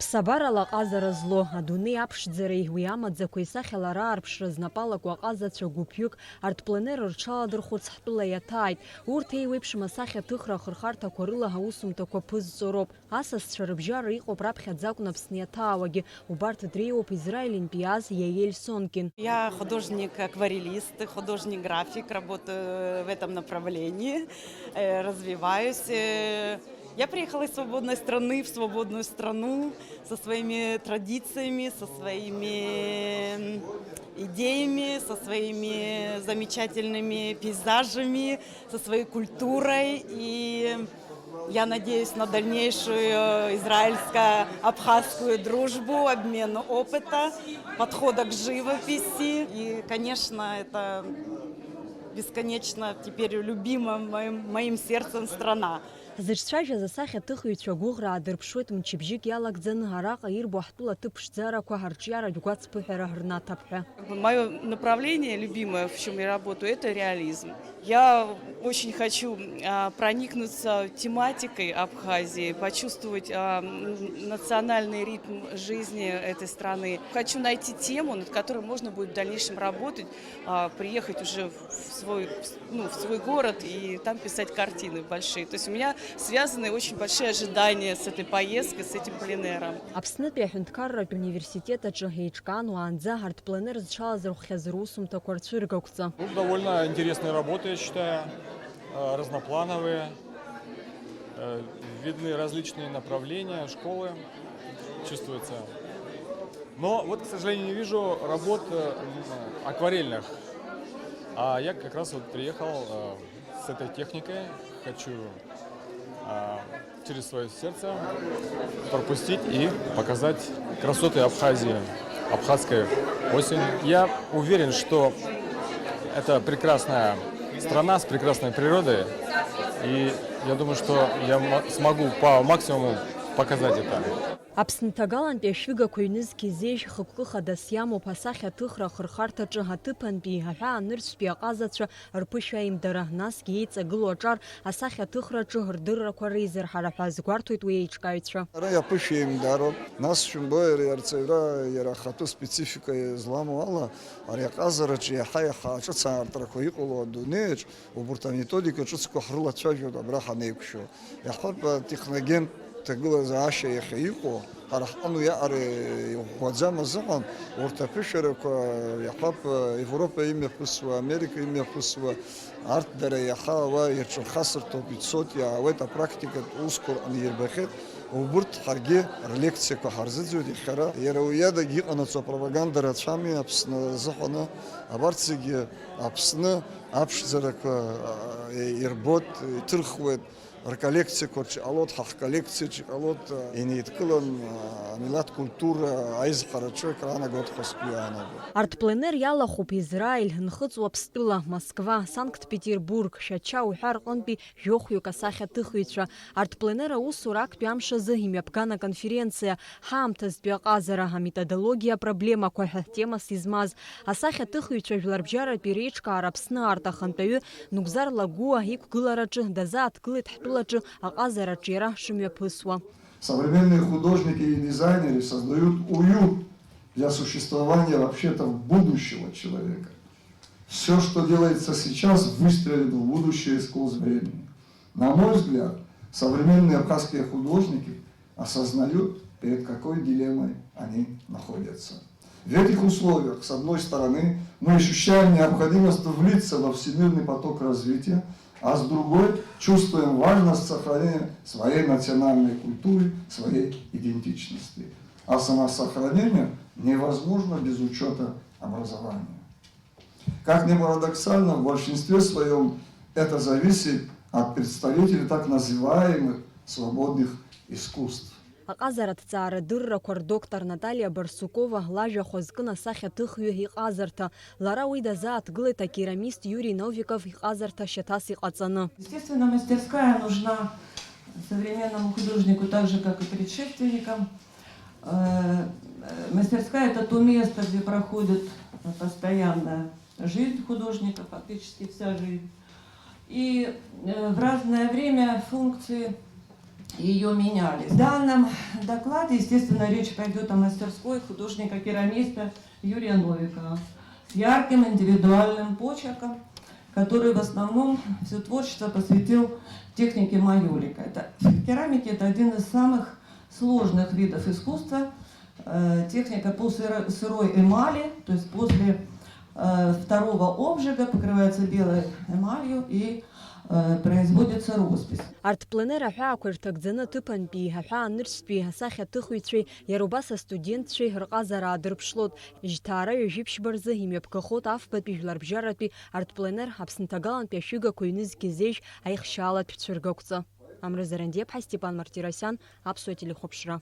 Ԥсабарала ҟазара зло, адунеи аԥшӡареи уи амаӡақәа исахьалара арԥшра знапалақәа аҟазацәа гәыԥҩык артпленер рҽаладырхәырц ҳтәыла иаҭааит. Урҭ еиуеиԥшым асахьаҭыхра ахырхарҭақәа рыла ҳусумҭақәа ԥызҵороуп. Асасцәа рыбжьара иҟоуп раԥхьаӡа акәны Аԥсны иаҭаауагьы. Убарҭ дреиуоуп Израильнтәи иааз Яель Сонкин. Я художник-акварелист, художник-график, работаю в этом направлении, развиваюсь. Я приехала из свободной страны в свободную страну со своими традициями, со своими идеями, со своими замечательными пейзажами, со своей культурой. И я надеюсь на дальнейшую израильско-абхазскую дружбу, обмен опыта, подхода к живописи. И, конечно, это бесконечно теперь любимая моим сердцем страна. Зыҿцәажәаз асахьаҭыхыҩцәа гәыӷраа дырԥшуеит мчыбжьык иалагӡаны араҟа ирбо ҳтәыла аҭыԥ ԥшӡарақәа ҳарҿиаратә гәацԥыҳәара ҳрнаҭап ҳәа. Мое направление любимое, в чем я работаю, это реализм. Я очень хочу проникнуться тематикой Абхазии, почувствовать национальный ритм жизни этой страны. Хочу найти тему, над которой можно будет в дальнейшем работать, приехать уже в свой город и там писать картины большие. То есть у меня связаны очень большие ожидания с этой поездкой, с этим пленером. Аԥснытәи аҳәынҭқарратә университет аҿы еиҿкаан уаанӡа ҳартпленер зҽалазырхәхьаз русумҭақәа рцәыргақәҵа. Довольно интересные работы, я считаю, разноплановые, видны различные направления, школы, чувствуется. Но вот, к сожалению, не вижу работ акварельных. А я как раз вот приехал с этой техникой, хочу через свое сердце пропустить и показать красоты Абхазии, абхазской осень. Я уверен, что это прекрасная страна с прекрасной природой, и я думаю, что я смогу по максимуму показать это. Аԥсныҭагалантәи ашәыгақәа ҩнызқь изеижь хықәкы хадас иамоуп асахьаҭыхра ахырхарҭаҿы аҭыԥантәи аҳәаанырцәтәи аҟазацәа рԥышәа аимдара, насгьы еиҵагылоу аҿар асахьаҭыхраҿы рдыррақәа реизырҳара ҳәа азгәарҭоит уи аиҿкааҩцәа. Ара иаԥышәа еимдароуп, нас шәымбо арҵаҩра иара ахатәы специфика изламоу ала, ари аҟазараҿы иаҳа-иаҳа аҿыцаартрақәа иҟало адунеиаҿ, убарҭ аметодика ҿыцқәа ҳрылацәажәоит абра ҳанеиқәшәо. Иаҳҳәап техногентә ҭагылазаашьа иахьа иҟоу, ҳара ҳҟны иаҟара иӷәӷәаӡамыз ыҟан, урҭ аԥышәарақәа иаҳҳәап Европа имҩаԥысуа, Америка имҩаԥысуа, арҭ дара иаха уа ирҿырхасырҭоуп, ицоит, иаауеит апрактикатә усқәа рҟны ирбахьеит. Убырҭ ҳаргьы рлекциақәа ҳарзыӡуеит иахьара. Иара уи иадагьы иҟанаҵо апропаганда рацәами Аԥсны азыҳәаны, абарҭ зегьы Аԥсны аԥшӡарақәа ирбоит, иҭырхуеит. Рколлекциақәа ҽҟалоит, ҳахколлекциаҿы иҟалоит, инеидкылан амилаҭ культура аизҳараҿы краанагоит ҳәа сгәы иаанагоит. Артпленер иалахәуп Израиль, Нхыҵуа Ԥстәыла, Москва, Санкт-Петербург, Шьача уҳәа рҟынтәи жәохәҩык асахьаҭыхыҩцәа. Артпленер аусура актәи амш азы имҩаԥган аконференциа ҳаамҭазтәи аҟазара, аметодологиа апроблемақәа ҳәа темас измаз. Асахьаҭыхыҩцәа жәларбжьаратәи реиҿкаара Аԥсны арҭ ахантәаҩы Нугзар Лагуа иқәгылараҿы дазааҭгылеит ҳтәылаҿы аҟазараҿы иара шымҩаԥысуа. Современные художники и дизайнеры создают уют для существования вообще-то будущего человека. Все, что делается сейчас, выстрелит в будущее сквозь время. На мой взгляд, современные абхазские художники осознают, перед какой дилеммой они находятся. В этих условиях, с одной стороны, мы ощущаем необходимость влиться во всемирный поток развития, а с другой чувствуем важность сохранения своей национальной культуры, своей идентичности. А самосохранение невозможно без учета образования. Как ни парадоксально, в большинстве своем это зависит от представителей так называемых свободных искусств. Аҟазаратә ҭҵаарадыррақәа рдоктор Наталиа Барсукова лажәа хәызкын асахьаҭыхҩы иҟазарҭа. Лара уи дазааҭгылеит акерамист Юрий Новиков иҟазарҭа шьаҭас иҟаҵаны. Естественно, мастерская нужна современному художнику так же, как и предшественникам. Мастерская – это то место, где проходит постоянная жизнь художника, фактически вся жизнь. И в разное время функции ее меняли. В данном докладе, естественно, речь пойдет о мастерской художника-керамиста Юрия Новикова с ярким индивидуальным почерком, который в основном все творчество посвятил технике майолика. Керамика – это один из самых сложных видов искусства. Техника по сырой эмали, то есть после второго обжига покрывается белой эмалью и производится роспись. Арт-пленер аҳәаақәа ирҭагӡаны аҭыԥантәи, аҳәаанырцәтәи, асахьаҭыхыҩцәеи, иара убас астудентцәеи рҟазара аадырԥшлот. Жьҭаара ҩажәеиԥшьба рзы имҩаԥгахот афбатәи жәларбжьаратәи арт-пленер Аԥсынҭагалантәи ашәыгақәа иҩнызгьы зеижь аихшьаалатә цәыргақәҵа. Амра Зарандиаԥҳа, Степан Мартиросиан, Аԥсуа телехәаԥшра.